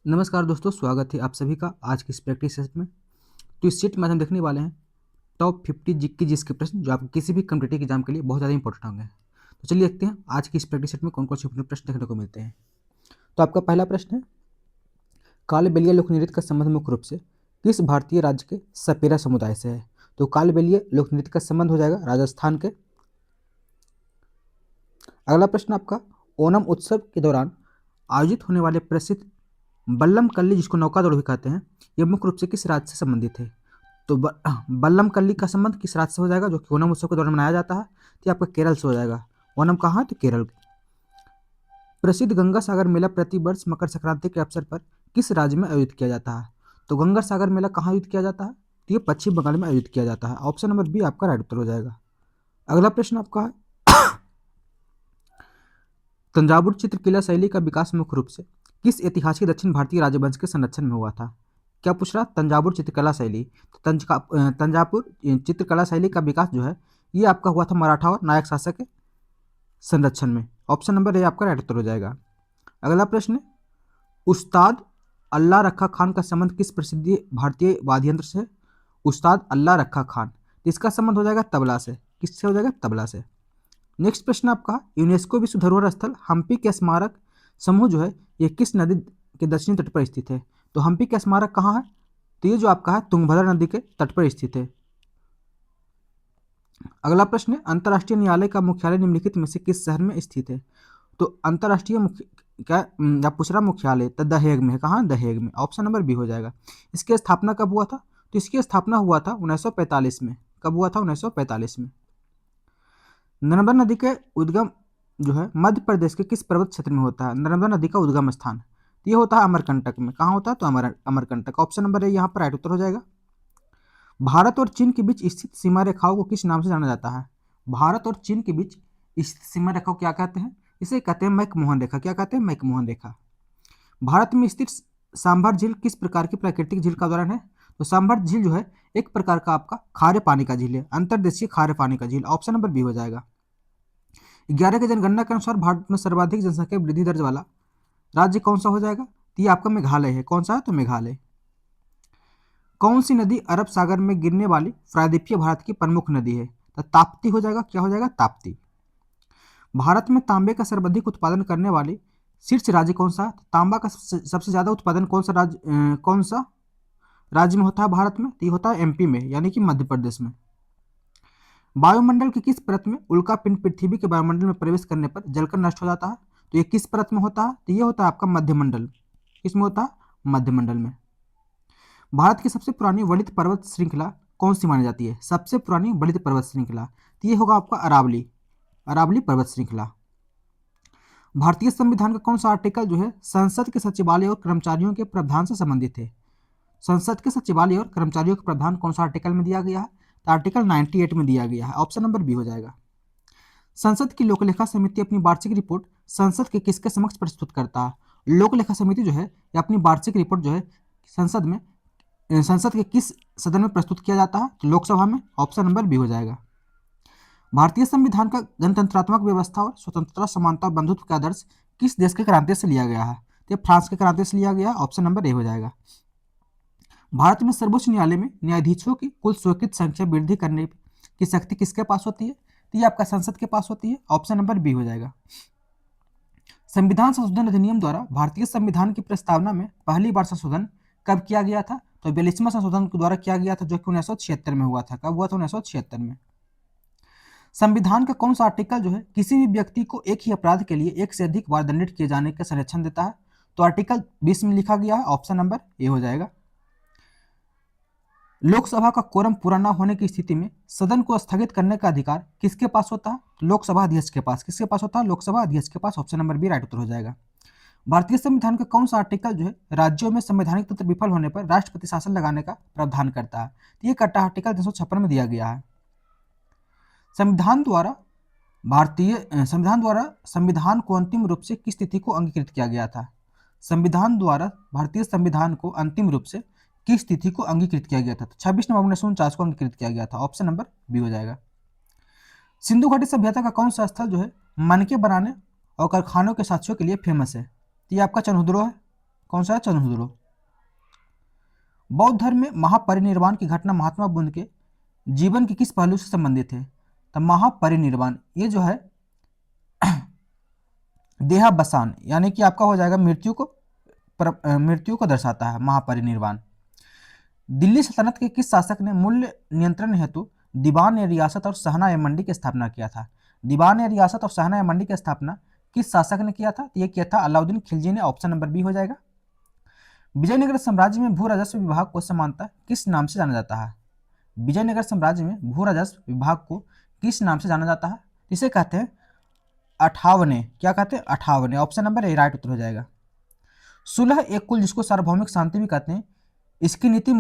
नमस्कार दोस्तों, स्वागत है आप सभी का आज की इस प्रैक्टिस सेट में। तो इस सेट में आज हम देखने वाले हैं टॉप 50 जीके जीएस के प्रश्न जो आपको किसी भी कम्पिटेटिव एग्जाम के लिए बहुत ज़्यादा इंपॉर्टेंट होंगे। तो चलिए देखते हैं आज की इस प्रैक्टिस सेट में कौन कौन से इंपॉर्टेंट प्रश्न देखने को मिलते हैं। तो आपका पहला प्रश्न है, कालबेलिया लोक नृत्य का संबंध मुख्य रूप से किस भारतीय राज्य के सपेरा समुदाय से है। तो कालबेलिया लोक नृत्य का संबंध हो जाएगा राजस्थान के। अगला प्रश्न आपका, ओणम उत्सव के दौरान आयोजित होने वाले प्रसिद्ध बल्लम कल्ली, जिसको नौका दौड़ भी कहते हैं, यह मुख्य रूप से किस राज्य से संबंधित है। तो बल्लम कल्ली का संबंध किस राज्य से हो जाएगा जो कि ओणम उत्सव के दौरान मनाया जाता है। तो ये आपका केरल से हो जाएगा। ओणम कहाँ है, तो केरल। प्रसिद्ध गंगा सागर मेला प्रति वर्ष मकर संक्रांति के अवसर पर किस राज्य में आयोजित किया जाता है। तो गंगा सागर मेला कहाँ आयोजित किया जाता है, तो ये पश्चिम बंगाल में आयोजित किया जाता है। ऑप्शन नंबर बी आपका राइट उत्तर हो जाएगा। अगला प्रश्न आपका है, तंजावुर चित्रकला शैली का विकास मुख्य रूप से किस ऐतिहासिक दक्षिण भारतीय राजवंश के संरक्षण में हुआ था। क्या पूछ रहा, तंजावुर चित्रकला शैली। तो तंजावुर चित्रकला शैली का विकास जो है ये आपका हुआ था मराठा और नायक शासक के संरक्षण में। ऑप्शन नंबर ए आपका राइट उत्तर हो जाएगा। अगला प्रश्न, उस्ताद अल्लाह रखा खान का संबंध किस प्रसिद्ध भारतीय वाद्य यंत्र से है। उस्ताद अल्लाह रखा खान, इसका संबंध हो जाएगा तबला से। किससे हो जाएगा, तबला से। नेक्स्ट प्रश्न आपका, यूनेस्को विश्व धरोहर स्थल हम्पी के स्मारक समूह जो है ये किस नदी के दक्षिणी तट पर स्थित है। तो हम्पी का स्मारक कहाँ है, तो ये जो आपका है तुंगभद्रा नदी के तट पर स्थित है। अगला प्रश्न है, अंतर्राष्ट्रीय न्यायालय का मुख्यालय निम्नलिखित में से किस शहर में स्थित है। तो अंतर्राष्ट्रीय मुख्य क्या या पूछ रहा मुख्यालय, तो द हेग में है। कहाँ, द हेग में। ऑप्शन नंबर बी हो जाएगा। इसकी स्थापना कब हुआ था, तो इसकी स्थापना हुआ था 1945 में। कब हुआ था, 1945 में। नर्मदा नदी के उद्गम जो है मध्य प्रदेश के किस पर्वत क्षेत्र में होता है। नर्मदा नदी का उद्गम स्थान ये होता है अमरकंटक में। कहाँ होता है, तो अमरकंटक। ऑप्शन नंबर ए यहाँ पर राइट उत्तर हो जाएगा। भारत और चीन के बीच स्थित सीमा रेखाओं को किस नाम से जाना जाता है। भारत और चीन के बीच स्थित सीमा रेखा को क्या कहते हैं, इसे कहते हैं मैकमोहन रेखा। क्या कहते हैं, मैकमोहन रेखा। भारत में स्थित सांभर झील किस प्रकार की प्राकृतिक झील का उदाहरण है। तो सांभर झील जो है एक प्रकार का आपका खारे पानी का झील है, अंतर्देशीय खारे पानी का झील। ऑप्शन नंबर बी हो जाएगा। 11 की जनगणना के अनुसार भारत में सर्वाधिक जनसंख्या वृद्धि दर वाला राज्य कौन सा हो जाएगा, तो ये आपका मेघालय है। कौन सा है, तो मेघालय। कौन सी नदी अरब सागर में गिरने वाली प्रायद्वीपीय भारत की प्रमुख नदी है, तो ताप्ती हो जाएगा। क्या हो जाएगा, ताप्ती। भारत में तांबे का सर्वाधिक उत्पादन करने वाली शीर्ष राज्य कौन सा है। तो तांबा का सबसे ज्यादा उत्पादन कौन सा राज्य में होता है भारत में, तो ये होता है एमपी में, यानी कि मध्य प्रदेश में। वायुमंडल की किस परत में उल्का पिंड पृथ्वी के वायुमंडल में प्रवेश करने पर जलकर नष्ट हो जाता है। तो ये किस परत में होता है, तो ये होता है आपका मध्यमंडल। किसमें होता है, मध्यमंडल में। भारत की सबसे पुरानी वलित पर्वत श्रृंखला कौन सी मानी जाती है। सबसे पुरानी वलित पर्वत श्रृंखला, तो ये होगा आपका अरावली, अरावली पर्वत श्रृंखला। भारतीय संविधान का कौन सा आर्टिकल जो है संसद के सचिवालय और कर्मचारियों के प्रावधान से संबंधित है। संसद के सचिवालय और कर्मचारियों का प्रावधान कौन सा आर्टिकल में दिया गया है, तो आर्टिकल 98 में दिया गया है। ऑप्शन नंबर बी हो जाएगा। संसद की लोकलेखा समिति अपनी वार्षिक रिपोर्ट संसद के किसके समक्ष प्रस्तुत करता है। लोकलेखा समिति जो है ये अपनी वार्षिक रिपोर्ट जो है संसद के किस सदन में प्रस्तुत किया जाता है, तो लोकसभा में। ऑप्शन नंबर बी हो जाएगा। भारतीय संविधान का गणतंत्रात्मक व्यवस्था और स्वतंत्रता, समानता और बंधुत्व का आदर्श किस देश के क्रांति से लिया गया है, तो फ्रांस के क्रांति से लिया गया। ऑप्शन नंबर ए हो जाएगा। भारत में सर्वोच्च न्यायालय में न्यायाधीशों की कुल स्वीकृत संख्या वृद्धि करने की शक्ति किसके पास होती है, तो ये आपका संसद के पास होती है। ऑप्शन नंबर बी हो जाएगा। संविधान संशोधन अधिनियम द्वारा भारतीय संविधान की प्रस्तावना में पहली बार संशोधन कब किया गया था, तो 42वां संशोधन के द्वारा किया गया था, जो कि 1976 में हुआ था। कब हुआ था, 1976 में। संविधान का कौन सा आर्टिकल जो है किसी भी व्यक्ति को एक ही अपराध के लिए एक से अधिक बार दंडित किए जाने का संरक्षण देता है, तो आर्टिकल 20 में लिखा गया है। ऑप्शन नंबर ए हो जाएगा। लोकसभा का कोरम पूरा न होने की स्थिति में सदन को स्थगित करने का अधिकार किसके पास होता है, लोकसभा अध्यक्ष के पास। किसके पास होता है, लोकसभा अध्यक्ष के पास। ऑप्शन नंबर बी राइट उत्तर हो जाएगा। भारतीय संविधान का कौन सा आर्टिकल जो है राज्यों में संवैधानिक तंत्र विफल होने पर राष्ट्रपति शासन लगाने का प्रावधान करता है, तो ये कट्टा आर्टिकल 356 में दिया गया है। संविधान द्वारा संविधान को अंतिम रूप से किस तिथि को अंगीकृत किया गया था। संविधान द्वारा भारतीय संविधान को अंतिम रूप से किस तिथि को अंगीकृत किया गया था, तो 26 नवंबर 1949 को अंगीकृत किया गया था। ऑप्शन नंबर बी हो जाएगा। सिंधु घाटी सभ्यता का कौन सा स्थल जो है मनके बनाने और कारखानों के साक्ष्यों के लिए फेमस है, तो ये आपका चंद्रद्रोह है। कौन सा है? चंद्रध्रुव। बौद्ध धर्म में महापरिनिर्वाण की घटना महात्मा बुद्ध के जीवन के किस पहलू से संबंधित है? तो महापरिनिर्वाण ये जो है देहावसान यानी कि आपका हो जाएगा मृत्यु को दर्शाता है महापरिनिर्वाण। दिल्ली सल्तनत के किस शासक ने मूल्य नियंत्रण हेतु दीवान ए रियासत और सहना ए मंडी की स्थापना किया था? दीवान ए रियासत और सहना ए मंडी की स्थापना किस शासक ने किया था? ये किया था अलाउद्दीन खिलजी ने। ऑप्शन नंबर बी हो जाएगा। विजयनगर साम्राज्य में भू राजस्व विभाग को सामान्यतः किस नाम से जाना जाता है? विजयनगर साम्राज्य में भू राजस्व विभाग को किस नाम से जाना जाता है? इसे कहते हैं अठावने। क्या कहते हैं? अठावने। ऑप्शन नंबर ए राइट उत्तर हो जाएगा। सुलह एक कुल, जिसको सार्वभौमिक शांति भी कहते हैं, इसकी नीति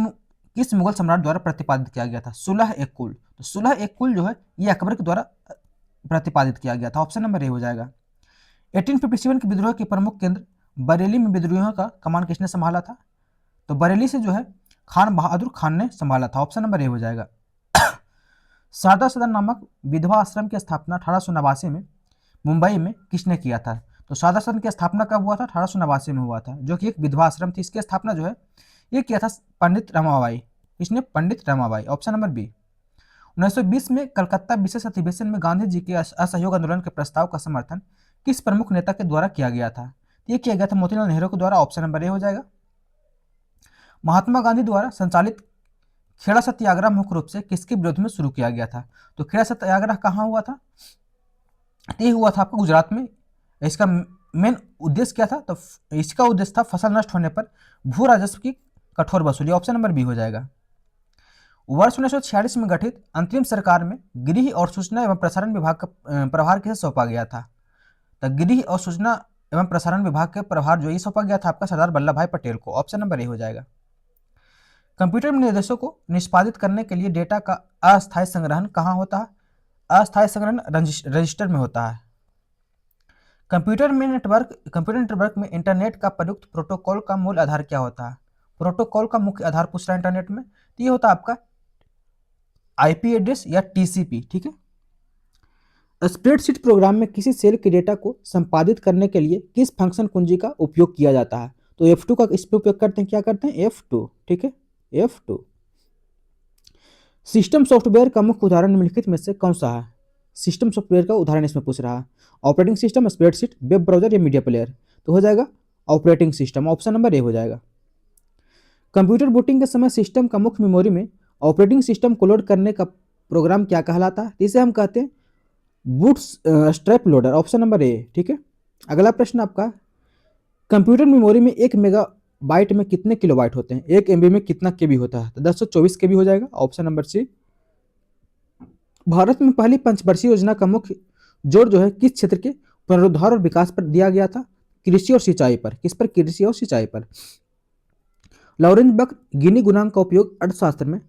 किस मुगल सम्राट द्वारा प्रतिपादित किया गया था? सुलह एक कुल। तो सुलह एक कुल जो है ये अकबर के द्वारा प्रतिपादित किया गया था। ऑप्शन नंबर ए हो जाएगा। 1857 के विद्रोह के प्रमुख केंद्र बरेली में विद्रोहियों का कमान किसने संभाला था? तो बरेली से जो है खान बहादुर खान ने संभाला था। ऑप्शन नंबर ए हो जाएगा। शारदा सदन नामक विधवा आश्रम की स्थापना 1889 में मुंबई में किसने किया था? तो शारदा सदन की स्थापना कब हुआ था? 1889 में हुआ था, जो कि एक विधवा आश्रम थी। इसकी स्थापना जो है ये किया था पंडित रमाबाई। इसने Pandit Ramabai. Option number B. 1920 में कलकत्ता विशेष अधिवेशन में गांधी जी के असहयोग आंदोलन के प्रस्ताव का समर्थन किस प्रमुख नेता के द्वारा किया गया था? ये किया गया था मोतीलाल नेहरू के द्वारा। ऑप्शन नंबर ए हो जाएगा। महात्मा गांधी द्वारा संचालित खेड़ा सत्याग्रह मुख्य रूप से किसके विरोध में शुरू किया गया था? तो खेड़ा सत्याग्रह कहाँ हुआ था? ये हुआ था आपका गुजरात में। इसका मेन उद्देश्य क्या था? तो इसका उद्देश्य था फसल नष्ट होने पर भू राजस्व की कठोर वसूली। ऑप्शन नंबर बी हो जाएगा। वर्ष 1946 में गठित अंतरिम सरकार में गृह और सूचना एवं प्रसारण विभाग का प्रभार किसे सौंपा गया था? तो गृह और सूचना एवं प्रसारण विभाग के प्रभार जो ये सौंपा गया था आपका सरदार वल्लभ भाई पटेल को। ऑप्शन नंबर ए हो जाएगा। कंप्यूटर में निर्देशों को निष्पादित करने के लिए डेटा का अस्थायी संग्रहण कहाँ होता है? अस्थायी संग्रहण रजिस्टर में होता है। कंप्यूटर नेटवर्क में इंटरनेट का प्रयुक्त प्रोटोकॉल का मूल आधार क्या होता है? प्रोटोकॉल का मुख्य आधार पूछ रहा है इंटरनेट में, तो ये होता है आपका आईपी एड्रेस या टीसीपी। ठीक है। स्प्रेडशीट प्रोग्राम में किसी सेल के डेटा को संपादित करने के लिए किस फंक्शन कुंजी का उपयोग किया जाता है? तो F2 का इस पे उपयोग करते हैं। क्या करते हैं? F2। ठीक है, F2। सिस्टम सॉफ्टवेयर का मुख्य उदाहरण निम्नलिखित में से कौन सा है? सिस्टम सॉफ्टवेयर का उदाहरण इसमें पूछ रहा है। Operating system, spreadsheet, web browser या मीडिया प्लेयर? तो हो जाएगा operating system. Option number A हो जाएगा। कंप्यूटर बूटिंग के समय सिस्टम का मुख्य मेमोरी में ऑपरेटिंग सिस्टम को लोड करने का प्रोग्राम क्या कहलाता है? इसे हम कहते हैं boot strap loader. Option number A. ठीक है। अगला प्रश्न आपका, कंप्यूटर मेमोरी में 1 मेगाबाइट में कितने किलोबाइट होते हैं? 1 MB में कितना केबी होता है? तो 1024 केबी हो जाएगा। Option number C. भारत में पहली पंचवर्षीय योजना का मुख्य जोर जो है किस क्षेत्र के पुनरुद्धार और विकास पर दिया गया था? कृषि और सिंचाई पर। किस पर? कृषि और सिंचाई पर। लॉरेंज वक्र गिनी गुणांक का उपयोग अर्थशास्त्र में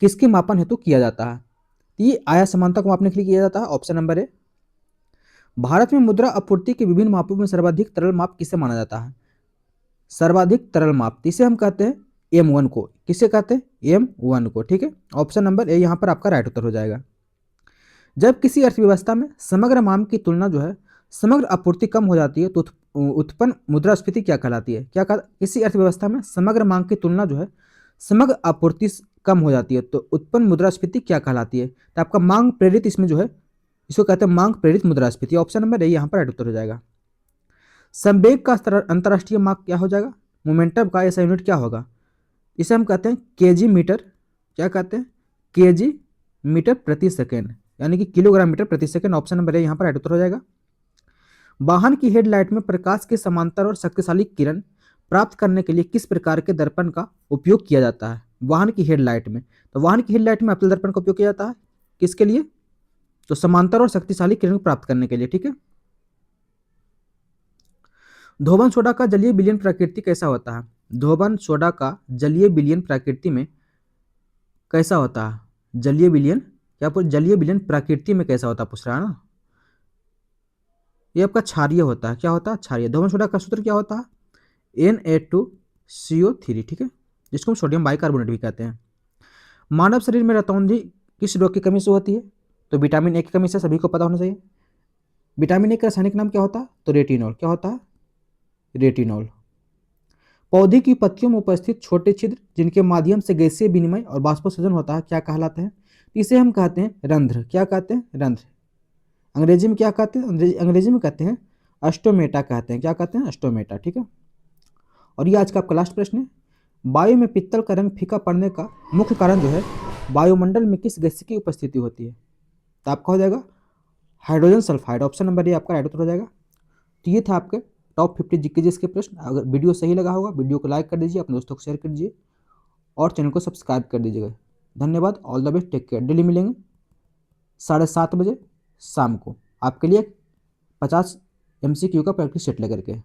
किसके मापन हेतु किया जाता है? ये आया समानता को मापने के लिए किया जाता है। Option number A. भारत में मुद्रा आपूर्ति के विभिन्न मापों में सर्वाधिक तरल माप किसे माना जाता है? सर्वाधिक तरल माप इसे हम कहते हैं M1 को। किसे कहते हैं? M1 को। ठीक है। ऑप्शन नंबर ए यहाँ पर आपका राइट उत्तर हो जाएगा। जब किसी अर्थव्यवस्था में समग्र मांग की तुलना जो है समग्र आपूर्ति कम हो जाती है तो उत्पन्न मुद्रास्फीति क्या कहलाती है? किसी अर्थव्यवस्था में समग्र मांग की तुलना जो है समग्र आपूर्ति कम हो जाती है तो उत्पन्न मुद्रास्फीति क्या कहलाती है? तो आपका मांग प्रेरित इसमें जो है इसको कहते हैं मांग प्रेरित मुद्रास्फीति। ऑप्शन नंबर ए यहाँ पर राइट उत्तर हो जाएगा। संवेग का अंतरराष्ट्रीय माप क्या हो जाएगा? मोमेंटम का ऐसा यूनिट क्या होगा? इसे हम कहते हैं केजी मीटर। क्या कहते हैं? केजी मीटर प्रति सेकेंड, यानी कि किलोग्राम मीटर प्रति सेकेंड। ऑप्शन नंबर ए यहाँ पर राइट उत्तर हो जाएगा। वाहन की हेडलाइट में प्रकाश के समांतर और शक्तिशाली किरण प्राप्त करने के लिए किस प्रकार के दर्पण का उपयोग किया जाता है? वाहन की हेडलाइट में, तो वाहन की हेडलाइट में अवतल दर्पण का उपयोग किया जाता है। किसके लिए? तो समांतर और शक्तिशाली किरण प्राप्त करने के लिए। ठीक है। धोबन सोडा का जलीय विलयन प्रकृति कैसा होता है? धोबन सोडा का जलीय विलयन प्रकृति में कैसा होता है? जलीय विलयन क्या पूछ जलीय विलयन प्रकृति में कैसा होता है पूछ रहा है ना। ये आपका क्षारीय होता है। क्या होता है? क्षारीय। धोबन सोडा का सूत्र क्या होता है? Na2CO3। ठीक है, जिसको हम सोडियम बाइकार्बोनेट भी कहते हैं। मानव शरीर में रतौंधी किस रोग की कमी से होती है? तो विटामिन ए की कमी से, सभी को पता होना चाहिए। विटामिन ए का रासायनिक नाम क्या होता है? तो रेटिनॉल। क्या होता है? रेटिनॉल। पौधे की पत्तियों में उपस्थित छोटे छिद्र जिनके माध्यम से गैसीय विनिमय और बाष्पोत्सर्जन होता है क्या कहलाते हैं? इसे हम कहते हैं रंध्र। क्या कहते हैं? रंध्र। अंग्रेजी में क्या कहते हैं? अंग्रेजी में कहते हैं अस्टोमेटा कहते हैं। क्या कहते हैं? अस्टोमेटा। ठीक है। और ये आज का आपका लास्ट प्रश्न है, वायु में पित्तल का रंग फीका पड़ने का मुख्य कारण जो है वायुमंडल में किस गैस की उपस्थिति होती है? तो आपका हो जाएगा हाइड्रोजन सल्फाइड। ऑप्शन नंबर ये आपका राइट उत्तर हो जाएगा। तो ये था आपके टॉप 50 जीके के प्रश्न। अगर वीडियो सही लगा होगा वीडियो को लाइक कर दीजिए, अपने दोस्तों को शेयर कर दीजिए और चैनल को सब्सक्राइब कर दीजिएगा। धन्यवाद। All the best. Take care. Daily मिलेंगे 7:30 बजे शाम को आपके लिए 50 MCQ का प्रैक्टिस सेट लेकर के।